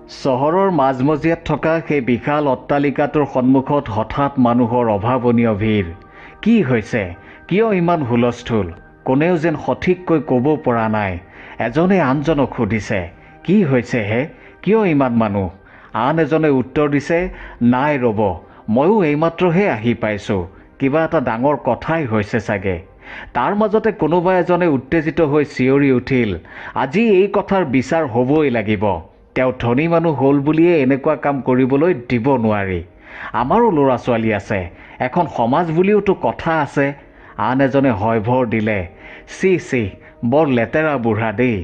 চহৰৰ মাজমজিয়াত থকা সেই বিশাল অট্টালিকাটোৰ সন্মুখত হঠাৎ মানুহৰ অভাৱনীয় ভিৰ। কি হৈছে? কিয় ইমান হুলস্থুল? কোনেও যেন সঠিককৈ ক'ব পৰা নাই। এজনে আনজনক সুধিছে, কি হৈছে হে? কিয় ইমান মানুহ? আন এজনে উত্তৰ দিছে, নাই ৰ'ব, ময়ো এইমাত্ৰহে আহি পাইছোঁ। কিবা এটা ডাঙৰ কথাই হৈছে চাগে। তাৰ মাজতে কোনোবা এজনে উত্তেজিত হৈ চিঞৰি উঠিল, আজি এই কথাৰ বিচাৰ হ'বই লাগিব। তেওঁ ধনী মানুহ হ'ল বুলিয়ে এনেকুৱা কাম কৰিবলৈ দিব নোৱাৰি। আমাৰো ল'ৰা ছোৱালী আছে, এখন সমাজ বুলিওতো কথা আছে। আন এজনে হয়ভৰ দিলে, চি চি, বৰ লেতেৰা বুঢ়া দেই,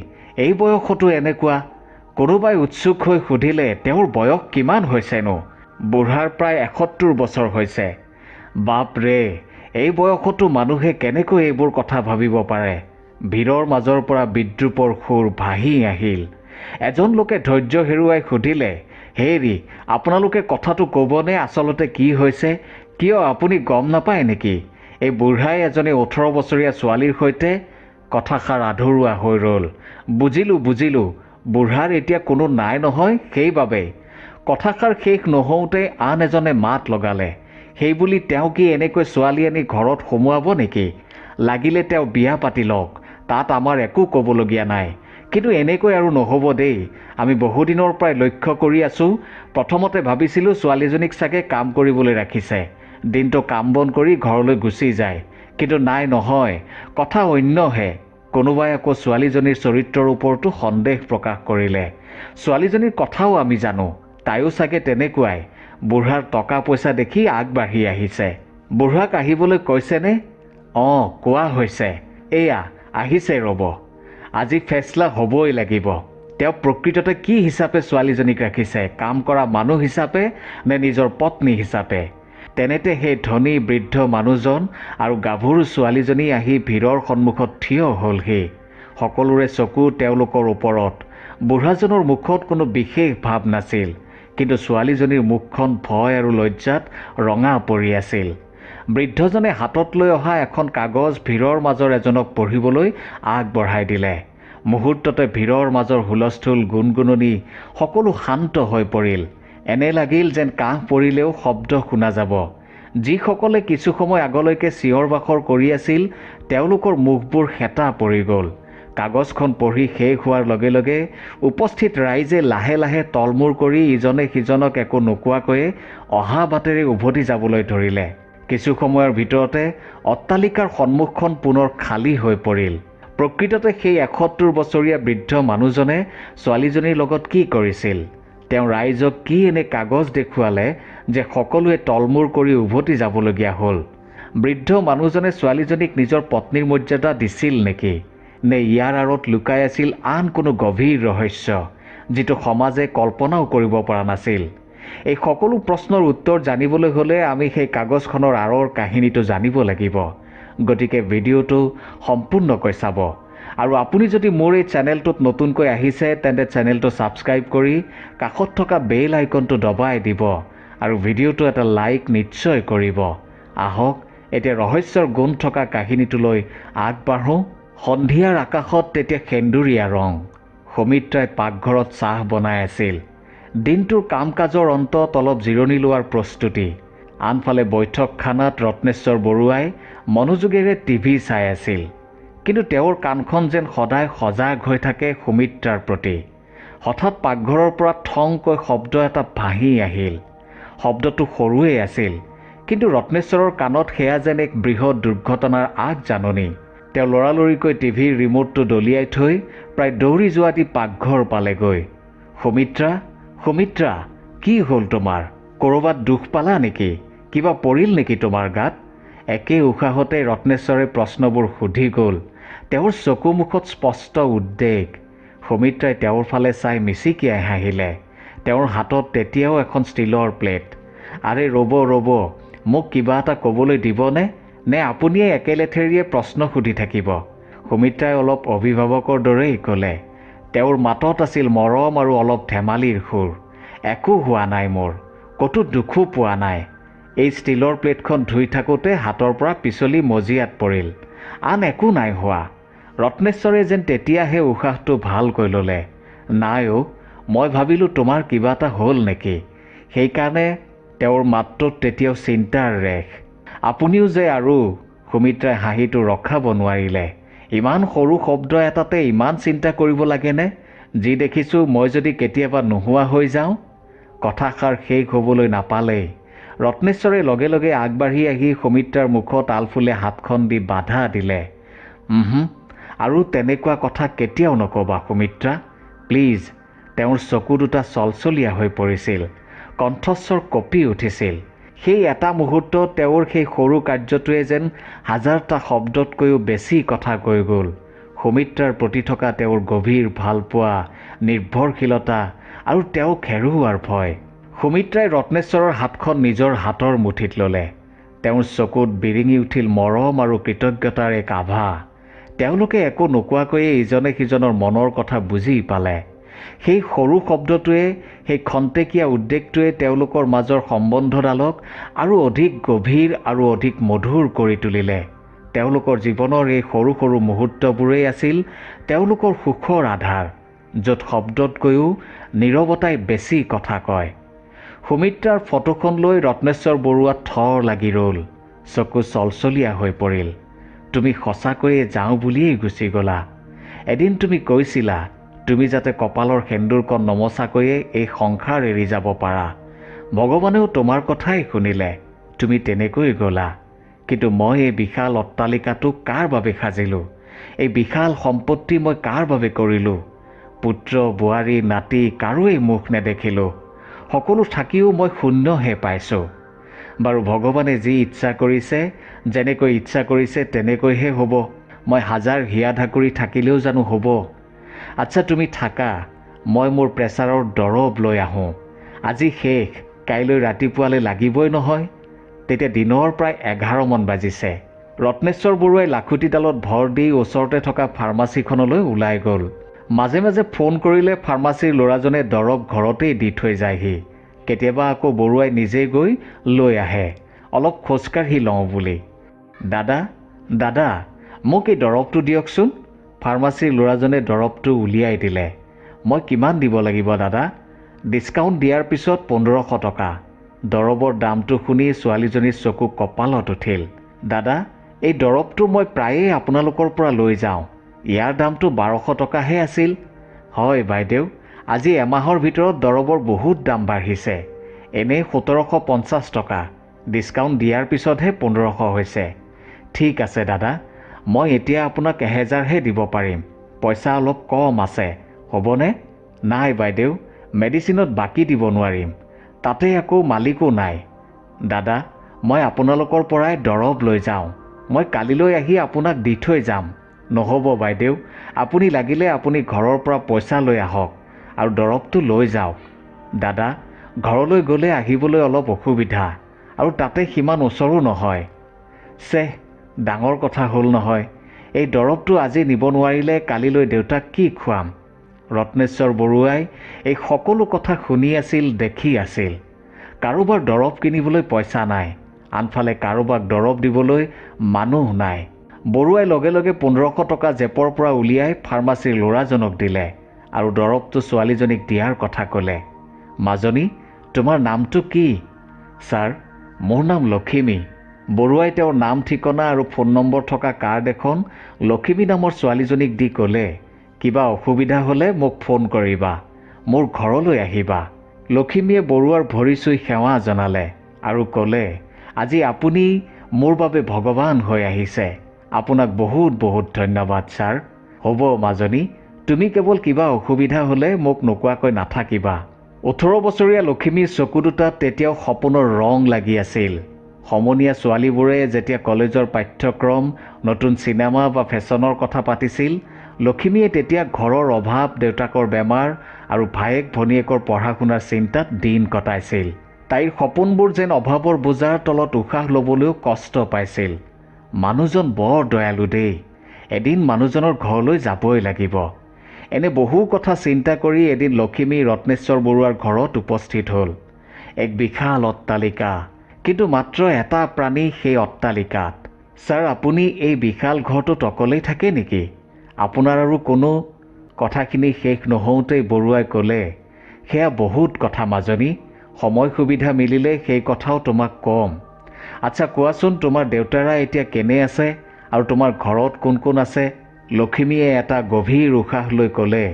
এই বয়সতো এনেকুৱা। কোনোবাই উৎসুক হৈ সুধিলে, তেওঁৰ বয়স কিমান হৈছেনো? বুঢ়াৰ প্ৰায় ৭১ বছৰ হৈছে। বাপৰে, এই বয়সতো মানুহে কেনেকৈ এইবোৰ কথা ভাবিব পাৰে? ভিৰৰ মাজৰ পৰা বিদ্ৰূপৰ সুৰ ভাহি আহিল। এজন লোকে ধৈৰ্য হেৰুৱাই সুধিলে, হেৰি, আপোনালোকে কথাটো ক'বনে আচলতে কি হৈছে? কিয় আপুনি গম নাপায় নেকি? এই বুঢ়াই এজনী ১৮ বছৰীয়া ছোৱালীৰ সৈতে। কথাষাৰ আধৰুৱা হৈ ৰ'ল। বুজিলোঁ, বুঢ়াৰ এতিয়া কোনো নাই নহয়, সেইবাবে। কথাষাৰ শেষ নহওঁতে আন এজনে মাত লগালে, সেইবুলি তেওঁ কি এনেকৈ ছোৱালী আনি ঘৰত সোমোৱাব নেকি? লাগিলে তেওঁ বিয়া পাতি লওক, তাত আমাৰ একো ক'বলগীয়া নাই। কিন্তু এনেকৈ আৰু নহ'ব দেই। আমি বহুদিনৰ পৰাই লক্ষ্য কৰি আছোঁ। প্ৰথমতে ভাবিছিলোঁ ছোৱালীজনীক চাগে কাম কৰিবলৈ ৰাখিছে, দিনটো কাম বন কৰি ঘৰলৈ গুচি যায়। কিন্তু নাই, নহয়, কথা অন্যহে। কোনোবাই আকৌ ছোৱালীজনীৰ চৰিত্ৰৰ ওপৰতো সন্দেহ প্ৰকাশ কৰিলে। ছোৱালীজনীৰ কথাও আমি জানো, তাইও চাগে তেনেকুৱাই। বুঢ়াৰ টকা পইচা দেখি আগবাঢ়ি আহিছে। বুঢ়াক আহিবলৈ কৈছেনে? অঁ, কোৱা হৈছে। এয়া আহিছে, ৰ'ব। আজি ফেচলা হ'বই লাগিব। তেওঁ প্ৰকৃততে কি হিচাপে ছোৱালীজনীক ৰাখিছে? কাম কৰা মানুহ হিচাপে নে নিজৰ পত্নী হিচাপে? তেনেতে সেই ধনী বৃদ্ধ মানুহজন আৰু গাভৰু ছোৱালীজনী আহি ভিৰৰ সন্মুখত থিয় হ'লহি। সকলোৰে চকু তেওঁলোকৰ ওপৰত। বুঢ়াজনৰ মুখত কোনো বিশেষ ভাৱ নাছিল, কিন্তু ছোৱালীজনীৰ মুখখন ভয় আৰু লজ্জাত ৰঙা পৰি আছিল। বৃদ্ধজনে হাতত লৈ অহা এখন কাগজ ভিৰৰ মাজৰ এজনক পঢ়িবলৈ আগবঢ়াই দিলে। মুহূৰ্ততে ভিৰৰ মাজৰ হুলস্থুল, গুণগুণনি সকলো শান্ত হৈ পৰিল। এনে লাগিল যেন কাহ পৰিলেও শব্দ শুনা যাব। যিসকলে কিছু সময় আগলৈকে চিঞৰ বাখৰ কৰি আছিল, তেওঁলোকৰ মুখবোৰ হেতা পৰি গ'ল। কাগজখন পঢ়ি শেষ হোৱাৰ লগে লগে উপস্থিত ৰাইজে লাহে লাহে তলমূৰ কৰি ইজনে সিজনক একো নোকোৱাকৈয়ে অহা বাটেৰে উভতি যাবলৈ ধৰিলে। কিছু সময়ৰ ভিতৰতে অট্টালিকাৰ সন্মুখখন পুনৰ খালী হৈ পৰিল। প্ৰকৃততে সেই ৭১ বছৰীয়া বৃদ্ধ মানুহজনে ছোৱালীজনীৰ লগত কি কৰিছিল? তেওঁ ৰাইজক কি এনে কাগজ দেখুৱালে যে সকলোৱে তলমূৰ কৰি উভতি যাবলগীয়া হ'ল? বৃদ্ধ মানুহজনে ছোৱালীজনীক নিজৰ পত্নীৰ মৰ্যাদা দিছিল নেকি? নে ইয়াৰ আঁৰত লুকাই আছিল আন কোনো গভীৰ ৰহস্য, যিটো সমাজে কল্পনাও কৰিব পৰা নাছিল? এই সকলো প্ৰশ্নৰ উত্তৰ জানিবলৈ হ'লে আমি সেই কাগজখনৰ আঁৰৰ কাহিনীটো জানিব লাগিব। গতিকে ভিডিঅ'টো সম্পূৰ্ণকৈ চাব। আৰু আপুনি যদি মোৰ এই চেনেলটোত নতুনকৈ আহিছে, তেন্তে চেনেলটো ছাবস্ক্ৰাইব কৰি কাষত থকা বেল আইকনটো দবাই দিব আৰু ভিডিঅ'টো এটা লাইক নিশ্চয় কৰিব। আহক এতিয়া ৰহস্যৰ গুণ থকা কাহিনীটোলৈ আগবাঢ়োঁ। সন্ধিয়াৰ আকাশত তেতিয়া সেন্দুৰীয়া ৰং। সুমিত্ৰাই পাকঘৰত চাহ বনাই আছিল। দিনটোৰ কাম কাজৰ অন্তত অলপ জিৰণি লোৱাৰ প্ৰস্তুতি। আনফালে বৈঠকখানাত ৰত্নেশ্বৰ বৰুৱাই মনোযোগেৰে টিভি চাই আছিল। কিন্তু তেওঁৰ কাণখন যেন সদায় সজাগ হৈ থাকে সুমিত্ৰাৰ প্ৰতি। হঠাৎ পাকঘৰৰ পৰা ঠংকৈ শব্দ এটা ভাহি আহিল। শব্দটো সৰুৱেই আছিল, কিন্তু ৰত্নেশ্বৰৰ কাণত সেয়া যেন এক বৃহৎ দুৰ্ঘটনাৰ আগজাননী। তেওঁ লৰালৰিকৈ টিভিৰ ৰিম'টটো দলিয়াই থৈ প্ৰায় দৌৰি যোৱা দি পাকঘৰ পালেগৈ। সুমিত্ৰা, কি হ'ল তোমাৰ? ক'ৰবাত দুখ পালা নেকি? কিবা পৰিল নেকি তোমাৰ গাত? একে উশাহতে ৰত্নেশ্বৰে প্ৰশ্নবোৰ সুধি গ'ল। তেওঁৰ চকুমুখত স্পষ্ট উদ্বেগ। সুমিত্ৰাই তেওঁৰ ফালে চাই মিচিকিয়াই হাঁহিলে। তেওঁৰ হাতত তেতিয়াও এখন ষ্টীলৰ প্লেট। আৰে ৰ'ব, মোক কিবা এটা ক'বলৈ দিবনে? নে আপুনিয়ে একেলেঠেৰিয়ে প্ৰশ্ন সুধি থাকিব? সুমিত্ৰাই অলপ অভিভাৱকৰ দৰেই ক'লে। তেওঁৰ মাতত আছিল মৰম আৰু অলপ ধেমালিৰ সুৰ। একো হোৱা নাই মোৰ, ক'তো দুখো পোৱা নাই। এই ষ্টীলৰ প্লেটখন ধুই থাকোঁতে হাতৰ পৰা পিছলি মজিয়াত পৰিল। আন একো নাই হোৱা। ৰত্নেশ্বৰে যেন তেতিয়াহে উশাহটো ভালকৈ ল'লে। নাই অ', মই ভাবিলোঁ তোমাৰ কিবা এটা হ'ল নেকি। সেইকাৰণে তেওঁৰ মাতটোত তেতিয়াও চিন্তাৰ ৰেখ। আপুনিও যে আৰু সুমিত্ৰাই হাঁহিটো ৰখাব নোৱাৰিলে। ইমান সৰু শব্দ এটাতে ইমান চিন্তা কৰিব লাগেনে? যি দেখিছোঁ মই যদি কেতিয়াবা নোহোৱা হৈ যাওঁ। কথাষাৰ শেষ হ'বলৈ নাপালেই ৰত্নেশ্বৰে লগে লগে আগবাঢ়ি আহি সুমিত্ৰাৰ মুখত আলফুলে হাতখন দি বাধা দিলে। আৰু তেনেকুৱা কথা কেতিয়াও নক'বা সুমিত্ৰা, প্লিজ। তেওঁৰ চকু দুটা চলচলীয়া হৈ পৰিছিল, কণ্ঠস্বৰ কঁপি উঠিছিল। সেই এটা মুহূৰ্তত তেওঁৰ সেই সৰু কাৰ্যটোৱে যেন হাজাৰটা শব্দতকৈও বেছি কথা কৈ গ'ল। সুমিত্ৰাৰ প্ৰতি থকা তেওঁৰ গভীৰ ভালপোৱা, নিৰ্ভৰশীলতা আৰু তেওঁক হেৰুওৱাৰ ভয়। সুমিত্ৰাই ৰত্নেশ্বৰৰ হাতখন নিজৰ হাতৰ মুঠিত ল'লে। তেওঁৰ চকুত বিৰিঙি উঠিল মৰম আৰু কৃতজ্ঞতাৰ এক আভা। তেওঁলোকে একো নোকোৱাকৈয়ে ইজনে সিজনৰ মনৰ কথা বুজি পালে। সেই সৰু শব্দটোৱে, সেই খন্তেকীয়া উদ্বেগটোৱে তেওঁলোকৰ মাজৰ সম্বন্ধডালক আৰু অধিক গভীৰ আৰু অধিক মধুৰ কৰি তুলিলে। তেওঁলোকৰ জীৱনৰ এই সৰু সৰু মুহূৰ্তবোৰেই আছিল তেওঁলোকৰ সুখৰ আধাৰ, য'ত শব্দতকৈও নীৰৱতাই বেছি কথা কয়। সুমিত্ৰাৰ ফটোখন লৈ ৰত্নেশ্বৰ বৰুৱা থৰ লাগি ৰ'ল, চকু চলচলীয়া হৈ পৰিল। তুমি সঁচাকৈয়ে যাওঁ বুলিয়েই গুচি গ'লা। এদিন তুমি কৈছিলা তুমি যাতে কপালৰ সেন্দুৰকণ নমচাকৈয়ে এই সংসাৰ এৰি যাব পাৰা। ভগৱানেও তোমাৰ কথাই শুনিলে, তুমি তেনেকৈ গ'লা। কিন্তু মই এই বিশাল অট্টালিকাটো কাৰ বাবে সাজিলোঁ? এই বিশাল সম্পত্তি মই কাৰ বাবে কৰিলোঁ? পুত্ৰ, বোৱাৰী, নাতি কাৰোৱেই মুখ নেদেখিলোঁ। সকলো থাকিও মই শূন্যহে পাইছোঁ। বাৰু ভগৱানে যি ইচ্ছা কৰিছে, যেনেকৈ ইচ্ছা কৰিছে তেনেকৈহে হ'ব। মই হাজাৰ হিয়া ধাকুৰি থাকিলেও জানো হ'ব? আচ্ছা তুমি থাকা, মই মোৰ প্ৰেছাৰৰ দৰৱ লৈ আহোঁ। আজি শেষ, কাইলৈ ৰাতিপুৱালৈ লাগিবই নহয়। তেতিয়া দিনৰ প্ৰায় 11 মান বাজিছে। ৰত্নেশ্বৰ বৰুৱাই লাখুটিডালত ভৰ দি ওচৰতে থকা ফাৰ্মাচীখনলৈ ওলাই গ'ল। মাজে মাজে ফোন কৰিলে ফাৰ্মাচীৰ ল'ৰাজনে দৰৱ ঘৰতেই দি থৈ যায়হি। কেতিয়াবা আকৌ বৰুৱাই নিজেই গৈ লৈ আহে, অলপ খোজকাঢ়ি লওঁ বুলি। দাদা, দাদা, মোক এই দৰৱটো দিয়কচোন। ফাৰ্মাচীৰ ল'ৰাজনে দৰৱটো উলিয়াই দিলে। মই কিমান দিব লাগিব দাদা? ডিছকাউণ্ট দিয়াৰ পিছত 1500 টকা। দৰৱৰ দামটো শুনি ছোৱালীজনীৰ চকু কপালত উঠিল। দাদা, এই দৰৱটো মই প্ৰায়েই আপোনালোকৰ পৰা লৈ যাওঁ। ইয়াৰ দামটো 1200 টকাহে আছিল। হয় বাইদেউ, আজি এমাহৰ ভিতৰত দৰৱৰ বহুত দাম বাঢ়িছে। এনেই 1750 টকা, ডিছকাউণ্ট দিয়াৰ পিছতহে 1500 হৈছে। ঠিক আছে দাদা, মই এতিয়া আপোনাক 1000হে দিব পাৰিম। পইচা অলপ কম আছে, হ'বনে? নাই বাইদেউ, মেডিচিনত বাকী দিব নোৱাৰিম। তাতে আকৌ মালিকো নাই। দাদা, মই আপোনালোকৰ পৰাই দৰৱ লৈ যাওঁ। মই কালিলৈ আহি আপোনাক দি থৈ যাম। নহ'ব বাইদেউ, আপুনি লাগিলে আপুনি ঘৰৰ পৰা পইচা লৈ আহক আৰু দৰৱটো লৈ যাওক। দাদা, ঘৰলৈ গ'লে আহিবলৈ অলপ অসুবিধা, আৰু তাতে সিমান ওচৰো নহয়। চেহ, ডাঙৰ কথা হ'ল নহয়। এই দৰৱটো আজি নিব নোৱাৰিলে কালিলৈ দেউতাক কি খুৱাম? ৰত্নেশ্বৰ বৰুৱাই এই সকলো কথা শুনি আছিল, দেখি আছিল। কাৰোবাৰ দৰৱ কিনিবলৈ পইচা নাই, আনফালে কাৰোবাক দৰৱ দিবলৈ মানুহ নাই। বৰুৱাই লগে লগে 1500 টকা জেপৰ পৰা উলিয়াই ফাৰ্মাচীৰ ল'ৰাজনক দিলে আৰু দৰৱটো ছোৱালীজনীক দিয়াৰ কথা ক'লে। মাজনী, তোমাৰ নামটো কি? ছাৰ, মোৰ নাম লখিমী। বৰুৱাই তেওঁৰ নাম ঠিকনা আৰু ফোন নম্বৰ থকা কাৰ্ড এখন লখিমী নামৰ ছোৱালীজনীক দি ক'লে, কিবা অসুবিধা হ'লে মোক ফোন কৰিবা, মোৰ ঘৰলৈ আহিবা। লখিমীয়ে বৰুৱাৰ ভৰি চুই সেৱা জনালে আৰু ক'লে, আজি আপুনি মোৰ বাবে ভগৱান হৈ আহিছে। আপোনাক বহুত বহুত ধন্যবাদ ছাৰ। হ'ব মাজনী, তুমি কেৱল কিবা অসুবিধা হ'লে মোক নোকোৱাকৈ নাথাকিবা। 18 বছৰীয়া লখিমীৰ চকু দুটাত তেতিয়াও সপোনৰ ৰং লাগি আছিল। সমনীয়া ছোৱালীবোৰে যেতিয়া কলেজৰ পাঠ্যক্ৰম, নতুন চিনেমা বা ফেশ্বনৰ কথা পাতিছিল, লখিমীয়ে তেতিয়া ঘৰৰ অভাৱ, দেউতাকৰ বেমাৰ আৰু ভায়েক ভনীয়েকৰ পঢ়া শুনাৰ চিন্তাত দিন কটাইছিল। তাইৰ সপোনবোৰ যেন অভাৱৰ বোজাৰ তলত উশাহ ল'বলৈও কষ্ট পাইছিল। মানুহজন বৰ দয়ালু দেই, এদিন মানুহজনৰ ঘৰলৈ যাবই লাগিব। এনে বহু কথা চিন্তা কৰি এদিন লখিমী ৰত্নেশ্বৰ বৰুৱাৰ ঘৰত উপস্থিত হ'ল। এক বিশাল অট্টালিকা, কিন্তু মাত্ৰ এটা প্ৰাণী সেই অট্টালিকাত। ছাৰ, আপুনি এই বিশাল ঘৰটোত অকলেই থাকে নেকি? আপোনাৰ আৰু কোনো? কথাখিনি শেষ নহওঁতেই বৰুৱাই ক'লে, সেয়া বহুত কথা মাজনী, সময় সুবিধা মিলিলে সেই কথাও তোমাক কম। আচ্ছা কোৱাচোন, তোমাৰ দেউতাৰা এতিয়া কেনে আছে আৰু তোমাৰ ঘৰত কোন কোন আছে? লখিমীয়ে এটা গভীৰ উশাহ লৈ ক'লে,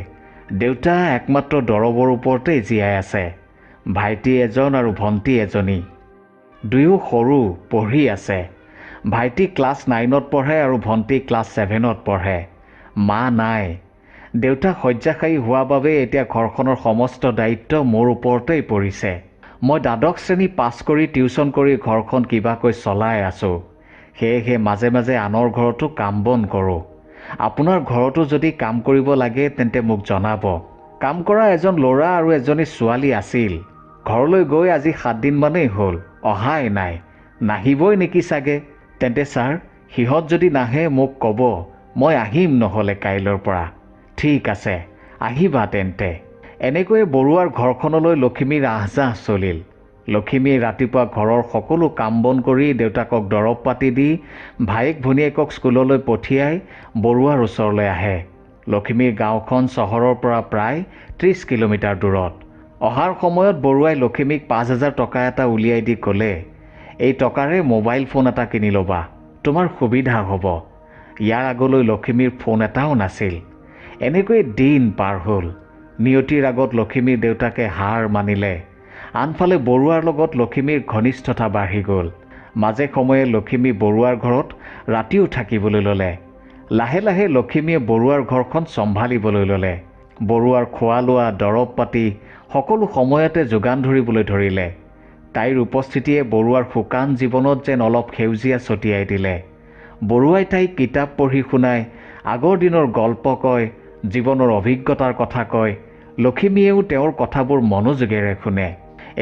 দেউতা একমাত্ৰ দৰৱৰ ওপৰতেই জীয়াই আছে। ভাইটি এজন আৰু ভণ্টি এজনী, দুয়ো সৰু, পঢ়ি আছে। ভাইটি ক্লাছ 9ত পঢ়ে আৰু ভণ্টি ক্লাছ 7ত পঢ়ে। মা নাই। দেউতা শয্যাশায়ী হোৱা বাবে এতিয়া ঘৰখনৰ সমস্ত দায়িত্ব মোৰ ওপৰতেই পৰিছে। মই দ্বাদশ শ্ৰেণী পাছ কৰি টিউচন কৰি ঘৰখন কিবাকৈ চলাই আছোঁ। সেয়েহে মাজে মাজে আনৰ ঘৰতো কাম বন কৰোঁ। আপোনাৰ ঘৰতো যদি কাম কৰিব লাগে তেন্তে মোক জনাব। কাম কৰা এজন ল'ৰা আৰু এজনী ছোৱালী আছিল। ঘৰলৈ গৈ আজি 7 দিনমানেই হ'ল, অহাই নাই। নাহিবই নেকি চাগে? তেন্তে ছাৰ, সিহঁত যদি নাহে মোক ক'ব, মই আহিম নহ'লে কাইলৈৰ পৰা। ঠিক আছে, আহিবা তেন্তে। এনেকৈয়ে বৰুৱাৰ ঘৰখনলৈ লখিমীৰ আহযাহ চলিল। লখিমীয়ে ৰাতিপুৱা ঘৰৰ সকলো কাম বন কৰি দেউতাকক দৰৱ পাতি দি ভায়েক ভনীয়েকক স্কুললৈ পঠিয়াই বৰুৱাৰ ওচৰলৈ আহে। লখিমীৰ গাঁওখন চহৰৰ পৰা প্ৰায় 30 কিলোমিটাৰ দূৰত। অহাৰ সময়ত বৰুৱাই লখিমীক 5,000 টকা এটা উলিয়াই দি ক'লে, এই টকাৰে মোবাইল ফোন এটা কিনি ল'বা, তোমাৰ সুবিধা হ'ব। ইয়াৰ আগলৈ লখিমীৰ ফোন এটাও নাছিল। এনেকৈয়ে দিন পাৰ হ'ল। নিয়তিৰ আগত লখিমীৰ দেউতাকে হাৰ মানিলে। আনফালে বৰুৱাৰ লগত লখিমীৰ ঘনিষ্ঠতা বাঢ়ি গ'ল। মাজে সময়ে লখিমী বৰুৱাৰ ঘৰত ৰাতিও থাকিবলৈ ল'লে। লাহে লাহে লখিমীয়ে বৰুৱাৰ ঘৰখন চম্ভালিবলৈ ল'লে। বৰুৱাৰ খোৱা লোৱা, দৰৱ পাতি সকলো সময়তে যোগান ধৰিবলৈ ধৰিলে। তাইৰ উপস্থিতিয়ে বৰুৱাৰ শুকান জীৱনত যেন অলপ সেউজীয়া ছটিয়াই দিলে। বৰুৱাই তাইক কিতাপ পঢ়ি শুনাই, আগৰ দিনৰ গল্প কয়, জীৱনৰ অভিজ্ঞতাৰ কথা কয়। লখিমীয়েও তেওঁৰ কথাবোৰ মনোযোগেৰে শুনে।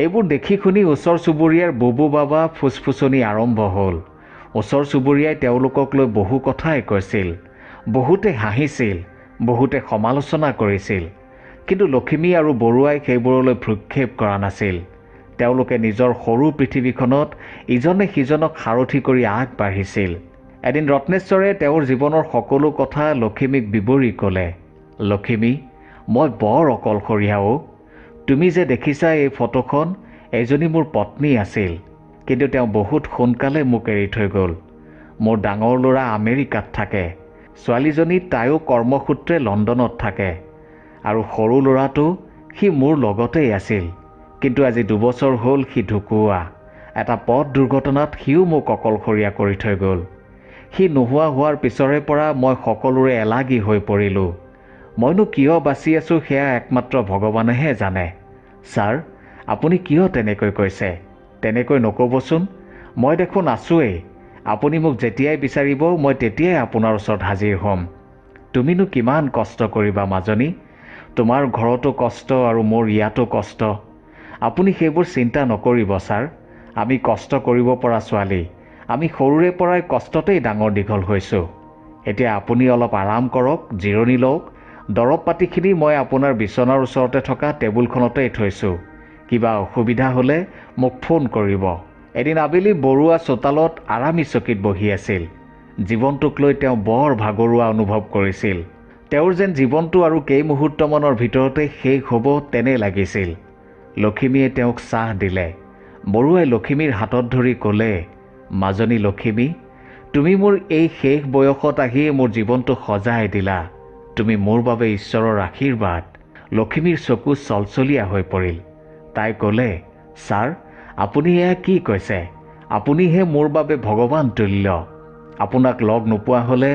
এইবোৰ দেখি শুনি ওচৰ চুবুৰীয়াৰ বুবু বাবা ফুচফুচনি আৰম্ভ হ'ল। ওচৰ চুবুৰীয়াই তেওঁলোকক লৈ বহু কথাই কৈছিল। বহুতে হাঁহিছিল, বহুতে সমালোচনা কৰিছিল। কিন্তু লখিমী আৰু বৰুৱাই সেইবোৰলৈ ভ্ৰূক্ষেপ কৰা নাছিল। তেওঁলোকে নিজৰ সৰু পৃথিৱীখনত ইজনে সিজনক সাৰথি কৰি আগবাঢ়িছিল। এদিন ৰত্নেশ্বৰে তেওঁৰ জীৱনৰ সকলো কথা লখিমীক বিৱৰি ক'লে, লখিমী, মই বৰ অকলশৰীয়া অ'। তুমি যে দেখিছা এই ফটোখন, এজনী মোৰ পত্নী আছিল। কিন্তু তেওঁ বহুত সোনকালে মোক এৰি থৈ গ'ল। মোৰ ডাঙৰ ল'ৰা আমেৰিকাত থাকে। ছোৱালীজনী তাইও কৰ্মসূত্ৰে লণ্ডনত থাকে। আৰু সৰু ল'ৰাটো, সি মোৰ লগতেই আছিল। কিন্তু আজি 2 বছৰ হ'ল সি ঢুকুওৱা। এটা পথ দুৰ্ঘটনাত সিও মোক অকলশৰীয়া কৰি থৈ গ'ল। সি নোহোৱা হোৱাৰ পিছৰে পৰা মই সকলোৰে এলাগী হৈ পৰিলোঁ। মইনো কিয় বাচি আছোঁ সেয়া একমাত্ৰ ভগৱানেহে জানে। ছাৰ, আপুনি কিয় তেনেকৈ কৈছে? তেনেকৈ নক'বচোন। মই দেখোন আছোৱেই। আপুনি মোক যেতিয়াই বিচাৰিব মই তেতিয়াই আপোনাৰ ওচৰত হাজিৰ হ'ম। তুমিনো কিমান কষ্ট কৰিবা মাজনী? তোমাৰ ঘৰতো কষ্ট আৰু মোৰ ইয়াতো কষ্ট। আপুনি সেইবোৰ চিন্তা নকৰিব ছাৰ। আমি কষ্ট কৰিব পৰা ছোৱালী। আমি সৰুৰে পৰাই কষ্টতেই ডাঙৰ দীঘল হৈছোঁ। এতিয়া আপুনি অলপ আৰাম কৰক, জিৰণি লওক। দৰৱ পাতিখিনি মই আপোনাৰ বিচনাৰ ওচৰতে থকা টেবুলখনতেই থৈছোঁ। কিবা অসুবিধা হ'লে মোক ফোন কৰিব। এদিন আবেলি বৰুৱা চোতালত আৰামী চকীত বহি আছিল। জীৱনটোক লৈ তেওঁ বৰ ভাগৰুৱা অনুভৱ কৰিছিল। তেওঁৰ যেন জীৱনটো আৰু কেইমুহূৰ্তমানৰ ভিতৰতে শেষ হ'ব তেনে লাগিছিল। লখিমীয়ে তেওঁক চাহ দিলে। বৰুৱাই লখিমীৰ হাতত ধৰি ক'লে, মাজনী লখিমী, তুমি মোৰ এই শেষ বয়সত আহি মোৰ জীৱনটো সজাই দিলা। তুমি মোৰ বাবে ঈশ্বৰৰ আশীৰ্বাদ। লখিমীৰ চকু চলচলীয়া হৈ পৰিল। তাই ক'লে, ছাৰ, আপুনি এয়া কি কৈছে? আপুনিহে মোৰ বাবে ভগৱান তুল্য। আপোনাক লগ নোপোৱা হ'লে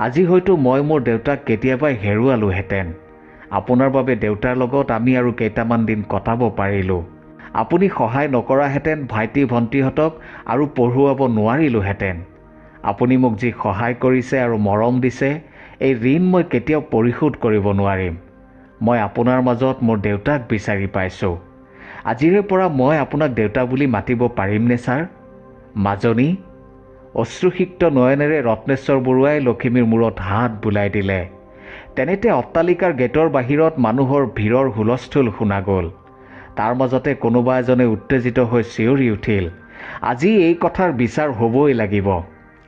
আজি হয়তো মই মোৰ দেউতাক কেতিয়াবাই হেৰুৱালোহেঁতেন। আপোনাৰ বাবে দেউতাৰ লগত আমি আৰু কেইটামান দিন কটাব পাৰিলোঁ। আপুনি সহায় নকৰাহেঁতেন ভাইটি ভণ্টিহঁতক আৰু পঢ়ুৱাব নোৱাৰিলোহেঁতেন। আপুনি মোক যি সহায় কৰিছে আৰু মৰম দিছে, এই ঋণ মই কেতিয়াও পৰিশোধ কৰিব নোৱাৰিম। মই আপোনাৰ মাজত মোৰ দেউতাক বিচাৰি পাইছোঁ। আজিৰে পৰা মই আপোনাক দেউতা বুলি মাতিব পাৰিমনে ছাৰ? মাজনী। অশ্ৰুসিক্ত নয়নেৰে ৰত্নেশ্বৰ বৰুৱাই লখিমীৰ মূৰত হাত বুলাই দিলে। তেনেতে অট্টালিকাৰ গেটৰ বাহিৰত মানুহৰ ভিৰৰ হুলস্থুল শুনা গ'ল। তাৰ মাজতে কোনোবা এজনে উত্তেজিত হৈ চিঞৰি উঠিল, আজি এই কথাৰ বিচাৰ হ'বই লাগিব।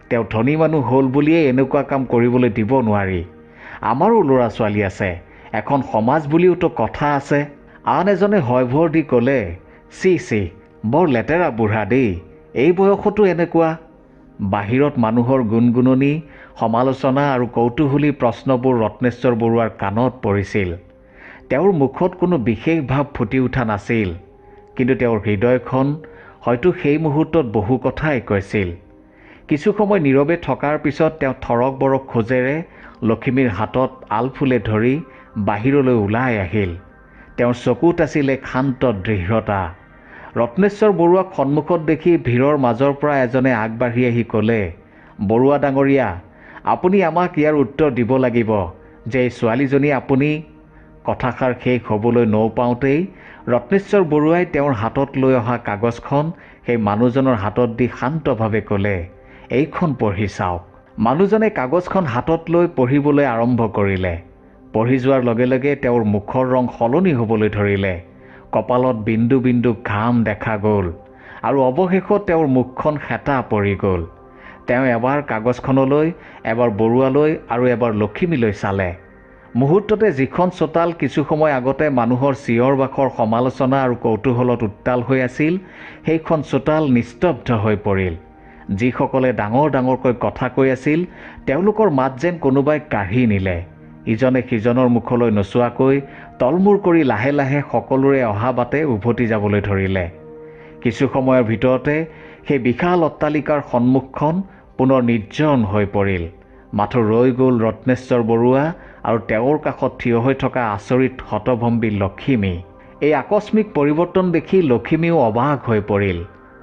তেওঁ ধনী মানুহ হ'ল বুলিয়েই এনেকুৱা কাম কৰিবলৈ দিব নোৱাৰি। আমাৰো ল'ৰা ছোৱালী আছে, এখন সমাজ বুলিওতো কথা আছে। আন এজনে হয়ভৰ দি ক'লে, চি চি, বৰ লেতেৰা বুঢ়া দেই, এই বয়সতো এনেকুৱা। বাহিৰত মানুহৰ গুণগুণনি, সমালোচনা আৰু কৌতূহলী প্ৰশ্নবোৰ ৰত্নেশ্বৰ বৰুৱাৰ কাণত পৰিছিল। তেওঁৰ মুখত কোনো বিশেষ ভাৱ ফুটি উঠা নাছিল, কিন্তু তেওঁৰ হৃদয়খন হয়তো সেই মুহূৰ্তত বহু কথাই কৈছিল। কিছু সময় নীৰৱে থকাৰ পিছত তেওঁ থৰক বৰক খোজেৰে লক্ষ্মীৰ হাতত আলফুলে ধৰি বাহিৰলৈ ওলাই আহিল। তেওঁৰ চকুত আছিল এক শান্ত দৃঢ়তা। ৰত্নেশ্বৰ বৰুৱাক সন্মুখত দেখি ভিৰৰ মাজৰ পৰা এজনে আগবাঢ়ি আহি ক'লে, বৰুৱা ডাঙৰীয়া, আপুনি আমাক ইয়াৰ উত্তৰ দিব লাগিব যে এই ছোৱালীজনী আপুনি। কথাষাৰ শেষ হ'বলৈ নৌপাওঁতেই ৰত্নেশ্বৰ বৰুৱাই তেওঁৰ হাতত লৈ অহা কাগজখন সেই মানুহজনৰ হাতত দি শান্তভাৱে ক'লে, এইখন পঢ়ি চাওক। মানুহজনে কাগজখন হাতত লৈ পঢ়িবলৈ আৰম্ভ কৰিলে। পঢ়ি যোৱাৰ লগে লগে তেওঁৰ মুখৰ ৰং সলনি হ'বলৈ ধৰিলে। কপালত বিন্দু বিন্দু ঘাম দেখা গ'ল আৰু অৱশেষত তেওঁৰ মুখখন হেতা পৰি গ'ল। তেওঁ এবাৰ কাগজখনলৈ, এবাৰ বৰুৱালৈ আৰু এবাৰ লক্ষ্মীলৈ চালে। মুহূৰ্ততে যিখন চোতাল কিছু সময় আগতে মানুহৰ চিঞৰ বাখৰ, সমালোচনা আৰু কৌতূহলত উত্তাল হৈ আছিল, সেইখন চোতাল নিস্তব্ধ হৈ পৰিল। যিসকলে ডাঙৰ ডাঙৰকৈ কথা কৈ আছিল, তেওঁলোকৰ মাত যেন কোনোবাই কাঢ়ি নিলে। ইজনে সিজনৰ মুখলৈ নোচোৱাকৈ তলমূৰ কৰি লাহে লাহে সকলোৰে অহা বাটে উভতি যাবলৈ ধৰিলে। কিছু সময়ৰ ভিতৰতে সেই বিশাল অট্টালিকাৰ সন্মুখখন পুনৰ নিৰ্জন হৈ পৰিল। মাথো ৰৈ গ'ল ৰত্নেশ্বৰ বৰুৱা আৰু তেওঁৰ কাষত থিয় হৈ থকা আচৰিত হতভম্বী লক্ষ্মী। এই আকস্মিক পৰিৱৰ্তন দেখি লক্ষ্মীও অবাক হৈ পৰিল।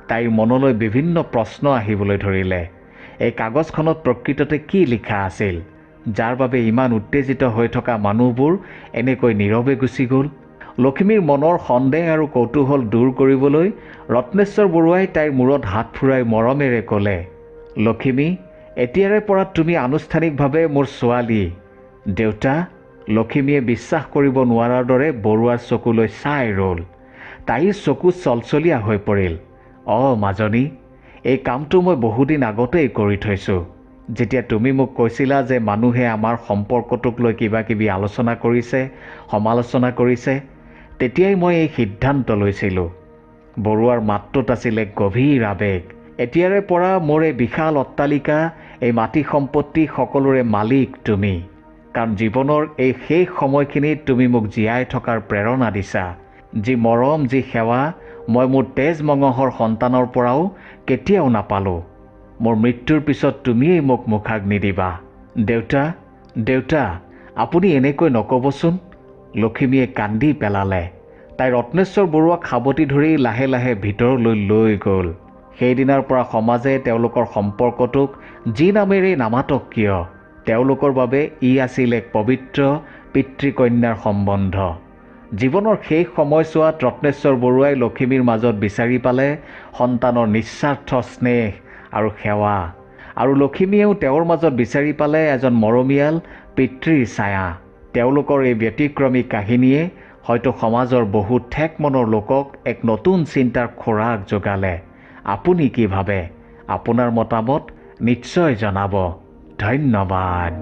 তাইৰ মনলৈ বিভিন্ন প্ৰশ্ন আহিবলৈ ধৰিলে। এই কাগজখনত প্ৰকৃততে কি লিখা আছিল, যাৰ বাবে ইমান উত্তেজিত হৈ থকা মানুহবোৰ এনেকৈ নীৰৱে গুচি গ'ল? লক্ষ্মীৰ মনৰ সন্দেহ আৰু কৌতূহল দূৰ কৰিবলৈ ৰত্নেশ্বৰ বৰুৱাই তাইৰ মূৰত হাত ফুৰাই মৰমেৰে ক'লে, লক্ষ্মী, এতিয়াৰে পৰা তুমি আনুষ্ঠানিকভাৱে মোৰ ছোৱালী। দেউতা। লক্ষ্মীয়ে বিশ্বাস কৰিব নোৱাৰাৰ দৰে বৰুৱাৰ চকুলৈ চাই ৰ'ল। তাইৰ চকু চলচলীয়া হৈ পৰিল। মাজনী, এই কামটো মই বহুদিন আগতেই কৰি থৈছোঁ। যেতিয়া তুমি মোক কৈছিলা যে মানুহে আমাৰ সম্পৰ্কটোক লৈ কিবা কিবি আলোচনা কৰিছে, সমালোচনা কৰিছে, তেতিয়াই মই এই সিদ্ধান্ত লৈছিলোঁ। বৰুৱাৰ মাতটোত আছিল এক গভীৰ আৱেগ। এতিয়াৰে পৰা মোৰ এই বিশাল অট্টালিকা, এই মাটি সম্পত্তি সকলোৰে মালিক তুমি। কাৰণ জীৱনৰ এই শেষ সময়খিনিত তুমি মোক জীয়াই থকাৰ প্ৰেৰণা দিছা। যি মৰম, যি সেৱা মই মোৰ তেজ মঙহৰ সন্তানৰ পৰাও কেতিয়াও নাপালোঁ। মোৰ মৃত্যুৰ পিছত তুমিয়েই মোক মুখাগ্নি দিবা। দেউতা, দেউতা, আপুনি এনেকৈ নক'বচোন। লক্ষ্মীয়ে কান্দি পেলালে। তাই ৰত্নেশ্বৰ বৰুৱাক সাৱটি ধৰি লাহে লাহে ভিতৰলৈ লৈ গ'ল। সেইদিনাৰ পৰা সমাজে তেওঁলোকৰ সম্পৰ্কটোক যি নামেৰেই নামাতক কিয়, তেওঁলোকৰ বাবে ই আছিল এক পবিত্ৰ পিতৃ-কন্যাৰ সম্বন্ধ। জীৱনৰ শেষ সময়ছোৱাত ৰত্নেশ্বৰ বৰুৱাই লক্ষ্মীৰ মাজত বিচাৰি পালে সন্তানৰ নিস্বাৰ্থ স্নেহ আৰু সেৱা, আৰু লক্ষ্মীয়েও তেওঁৰ মাজত বিচাৰি পালে এজন মৰমীয়াল পিতৃৰ ছায়া। তেওঁলোকৰ এই ব্যতিক্ৰমী কাহিনীয়ে হয়তো সমাজৰ বহু ঠেক মনৰ লোকক এক নতুন চিন্তাৰ খোৰাক যোগালে। আপুনি কি ভাবে? আপোনাৰ মতামত নিশ্চয় জনাব। ধন্যবাদ।